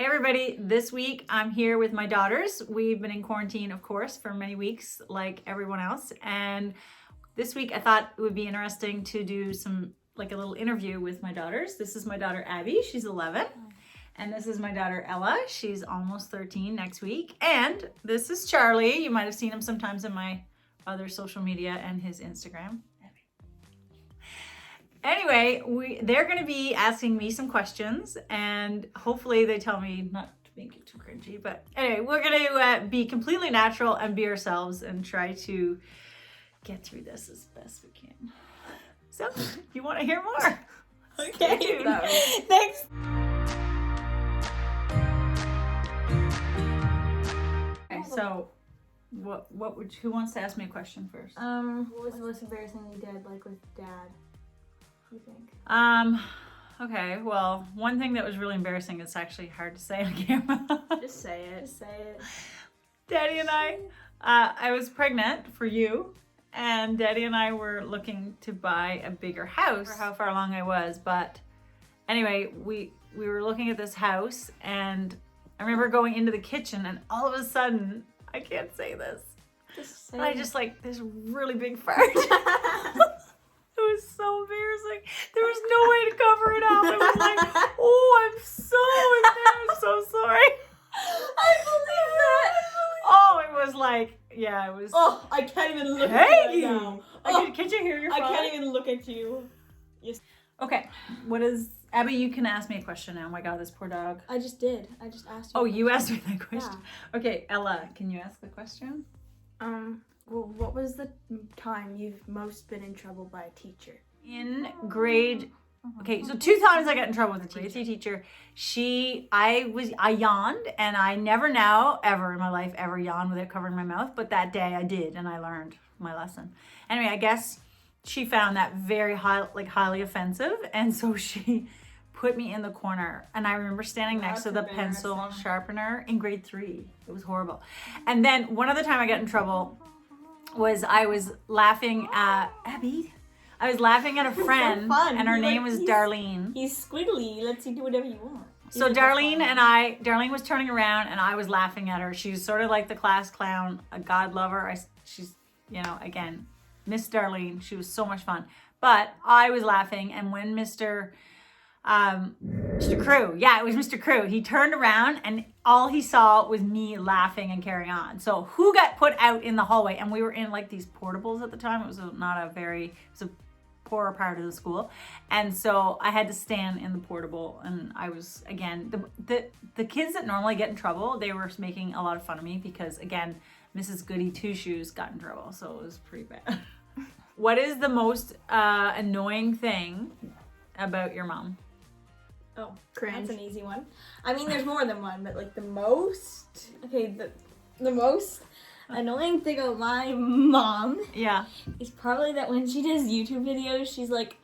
Hey everybody, this week I'm here with my daughters. We've been in quarantine, of course, for many weeks like everyone else. And this week I thought it would be interesting to do a little interview with my daughters. This is my daughter Abby, she's 11. And this is my daughter Ella, she's almost 13 next week. And this is Charlie. You might have seen him sometimes in my other social media and his Instagram. Anyway, they're going to be asking me some questions, and hopefully they tell me not to make it too cringy. But anyway, we're going to be completely natural and be ourselves and try to get through this as best we can. So, you want to hear more? Okay. Thanks. Okay, so who wants to ask me a question first? What was the most embarrassing you did, like with Dad? You think? Okay, well, one thing that was really embarrassing, it's actually hard to say on camera. Just say it. Just say it. Daddy and I was pregnant for you, and Daddy and I were looking to buy a bigger house for how far along I was, but anyway, we were looking at this house, and I remember going into the kitchen, and all of a sudden, I can't say this, but I just like this really big fart. It was so embarrassing. There was no way to cover it up. I was like, oh, I'm so sorry. I believe that. Oh, it was like, yeah, it was. Oh, I can't even look at you right now. Can you hear your phone? I can't even look at you. Yes. Okay, Abby, you can ask me a question now. Oh my God, this poor dog. I just did. I just asked you. Oh, you asked me that question? Yeah. Okay, Ella, can you ask the question? Well, what was the time you've most been in trouble by a teacher? In grade, okay, so 2 times I got in trouble with a teacher. I yawned, and I never now, ever in my life, ever yawned without covering my mouth, but that day I did, and I learned my lesson. Anyway, I guess she found that very highly offensive, and so she put me in the corner, and I remember standing next to the pencil sharpener in grade 3. It was horrible. And then one other time I got in trouble was I was laughing at Abby. I was laughing at a friend, and her name was Darlene. He's squiggly. He lets you do whatever you want. So Darlene was turning around, and I was laughing at her. She was sort of like the class clown, a God lover. She's, again, Miss Darlene. She was so much fun. But I was laughing, and when Mr. Crew, it was Mr. Crew, he turned around, and all he saw was me laughing and carrying on. So who got put out in the hallway? And we were in like these portables at the time. It was a poorer part of the school, and so I had to stand in the portable, and I was, again, the kids that normally get in trouble, they were making a lot of fun of me because, again, Mrs. Goody Two Shoes got in trouble, so it was pretty bad. What is the most annoying thing about your mom? Oh, cringe. That's an easy one. I mean, there's more than one, but like the most most annoying thing about my mom, is probably that when she does YouTube videos, she's like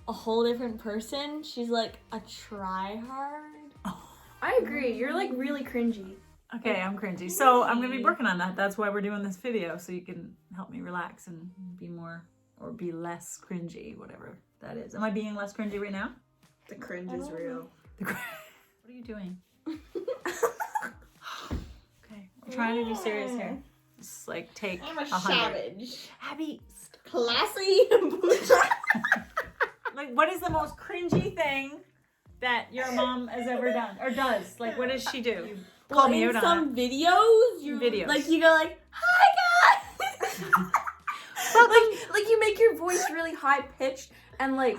a whole different person. She's like a try-hard. Oh. I agree. You're like really cringy. Okay, I'm cringy. So I'm gonna be working on that. That's why we're doing this video, so you can help me relax and be less cringy, whatever that is. Am I being less cringy right now? The cringe is real. What are you doing? Okay, I'm trying to be serious here. Just like take I'm a 100. savage. Abby, classy. like, what is the most cringy thing that your mom has ever done or does? Like, what does she do? Call me out on some videos. Like you go like, "Hi guys." like you make your voice really high pitched and like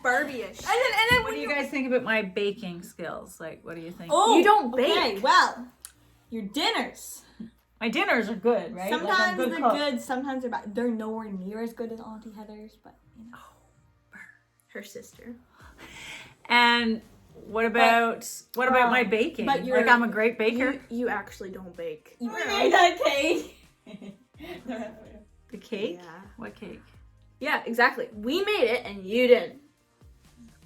Barbie-ish. And then what do you guys think about my baking skills? Like, what do you think? Oh, you don't bake. Okay, well, your dinners. My dinners are good, right? Sometimes they're good, sometimes they're bad. They're nowhere near as good as Auntie Heather's, but her sister. And what about my baking? But I'm a great baker. You actually don't bake. You made that cake. The cake? Yeah. What cake? Yeah, exactly. We made it and you didn't.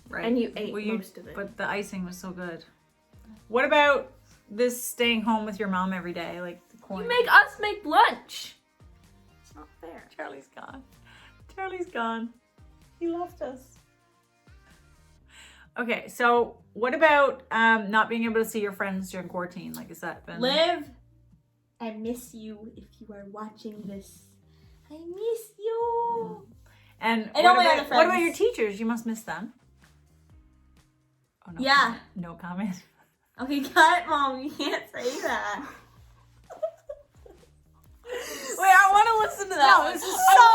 Right. And you ate most of it. But the icing was so good. What about this staying home with your mom every day? Like, you make us make lunch. It's not fair. Charlie's gone. He left us. Okay, so what about not being able to see your friends during quarantine? Like, is that been... Liv, I miss you if you are watching this. I miss you. And all my other what about friends. your teachers? You must miss them. Oh, no Yeah. Comment. No comment. Okay, cut it, Mom. You can't say that. Wait, I want to listen to that. No, this is so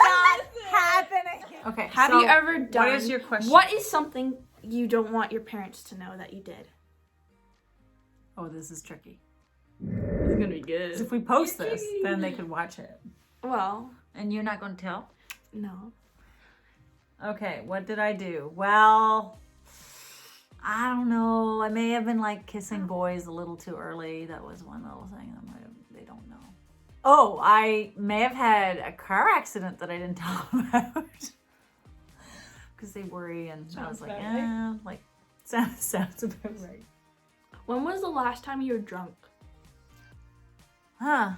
not happening. Okay, Have so you ever done... What is your question? What is something you don't want your parents to know that you did? Oh, this is tricky. It's going to be good. 'Cause if we post this, then they could watch it. Well... And you're not going to tell? No. Okay, what did I do? Well, I don't know. I may have been like kissing boys a little too early. That was one little thing that they don't know. Oh, I may have had a car accident that I didn't tell them about. Because they worry, and I was like, sounds about right. When was the last time you were drunk? Huh.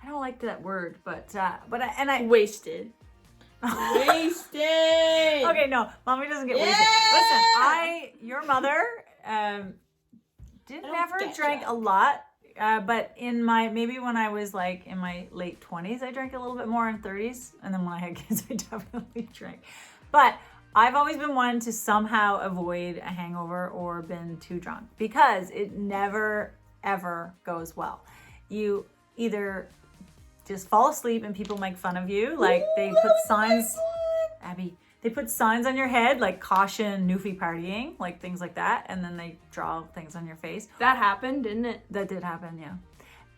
I don't like that word, but I Wasted. Wasted. Okay, no, Mommy doesn't get wasted. Listen, your mother, never drank a lot, but maybe when I was like in my late 20s, I drank a little bit more in 30s, and then when I had kids, I definitely drank. But I've always been one to somehow avoid a hangover or been too drunk because it never, ever goes well. You either just fall asleep and people make fun of you. Like they put signs, Abby, they put signs on your head like caution, newfie partying, like things like that. And then they draw things on your face. That happened, didn't it? That did happen, yeah.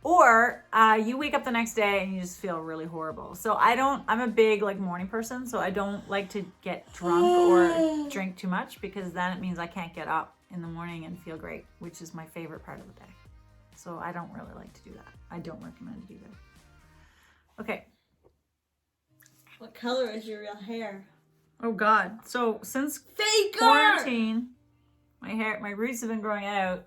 Or you wake up the next day and you just feel really horrible. So I'm a big like morning person. So I don't like to get drunk or drink too much because then it means I can't get up in the morning and feel great, which is my favorite part of the day. So I don't really like to do that. I don't recommend it either. Okay. What color is your real hair? Oh God. So since Faker! quarantine, my roots have been growing out.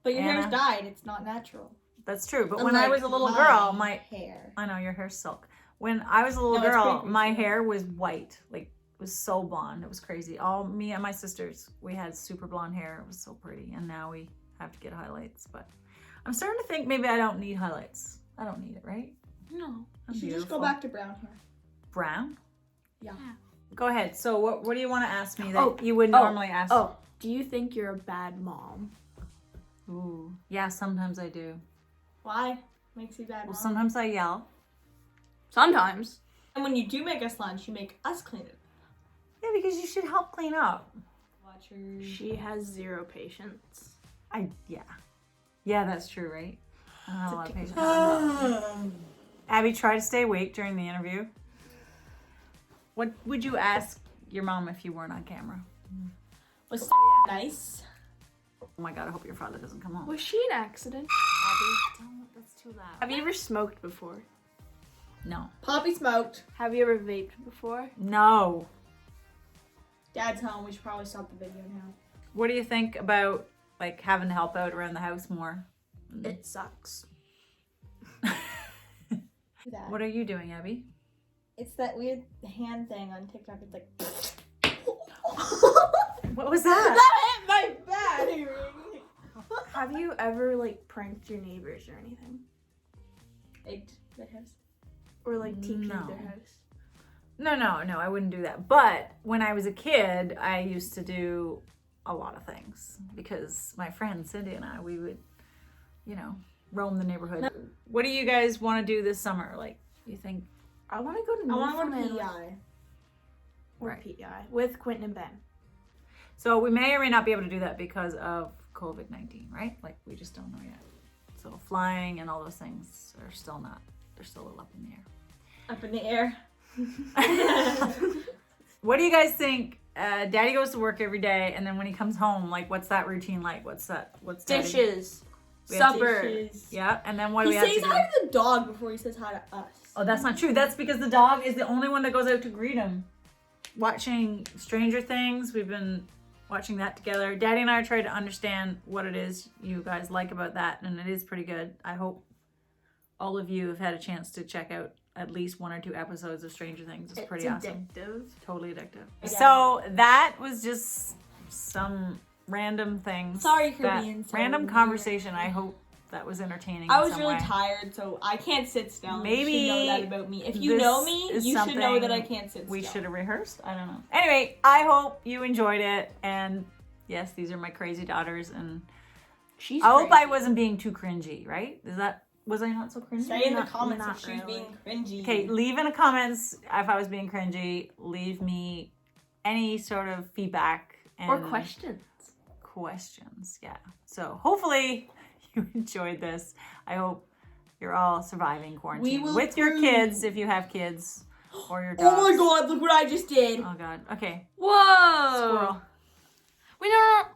But your hair's dyed. It's not natural. That's true. But when I was a little girl, my hair. I know your hair's silk. When I was a little girl, my hair was white. Like it was so blonde. It was crazy. All me and my sisters, we had super blonde hair. It was so pretty. And now we have to get highlights. But I'm starting to think maybe I don't need highlights. I don't need it, right? No. You should just go back to brown hair. Brown? Yeah. Go ahead. So what do you want to ask me that you would normally ask? Oh, do you think you're a bad mom? Ooh. Yeah, sometimes I do. Why? Makes you bad mom? Well, sometimes I yell. Sometimes. And when you do make us lunch, you make us clean it. Yeah, because you should help clean up. Watchers. She has zero patience. Yeah, that's true, right? I don't have a lot of patience. Abby, try to stay awake during the interview. What would you ask your mom if you weren't on camera? Was nice? Oh my God, I hope your father doesn't come home. Was she an accident? Abby, don't, that's too loud. Have you ever smoked before? No. Poppy smoked. Have you ever vaped before? No. Dad's home. We should probably stop the video now. What do you think about like having to help out around the house more? It sucks. What are you doing, Abby? It's that weird hand thing on TikTok. It's like. What was that? That hit my bad. Have you ever like pranked your neighbors or anything? Egged their house. Or like TP'd No. their house? No, I wouldn't do that. But when I was a kid, I used to do a lot of things because my friend Cindy and I, we would, roam the neighborhood. What do you guys want to do this summer? Like, you think? I want to go to I want to Newfoundland. go to PEI. Or Right. PEI with Quentin and Ben. So we may or may not be able to do that because of COVID-19, right? Like, we just don't know yet. So flying and all those things are still not, they're still a little up in the air. Up in the air. What do you guys think? Daddy goes to work every day, and then when he comes home, like, what's that routine like? What's Daddy? Dishes. We have Supper. Dishes. Yeah, and then what do He we have to says do? hi to the dog before he says hi to us. Oh, that's not true. That's because the dog is the only one that goes out to greet him. Watching Stranger Things, we've been watching that together. Daddy and I are trying to understand what it is you guys like about that, and it is pretty good. I hope all of you have had a chance to check out at least 1 or 2 episodes of Stranger Things. It's pretty awesome. Addictive. Totally addictive. Yeah. So that was just some random things. Sorry, that Caribbean. random conversation. I hope that was entertaining. I was in some really way. tired, so I can't sit still. Maybe you should know that about me. If you know me, you should know that I can't sit still. We should have rehearsed. I don't know. Anyway, I hope you enjoyed it. And yes, these are my crazy daughters, and I hope I wasn't being too cringy. Right? Was I not so cringy? Say in the comments if she's being cringy. Okay, leave in the comments if I was being cringy. Leave me any sort of feedback or questions. Yeah. So hopefully you enjoyed this. I hope you're all surviving quarantine with your kids if you have kids or your dogs. Oh my god, look what I just did. Oh god. Okay. Whoa. Squirrel. We don't.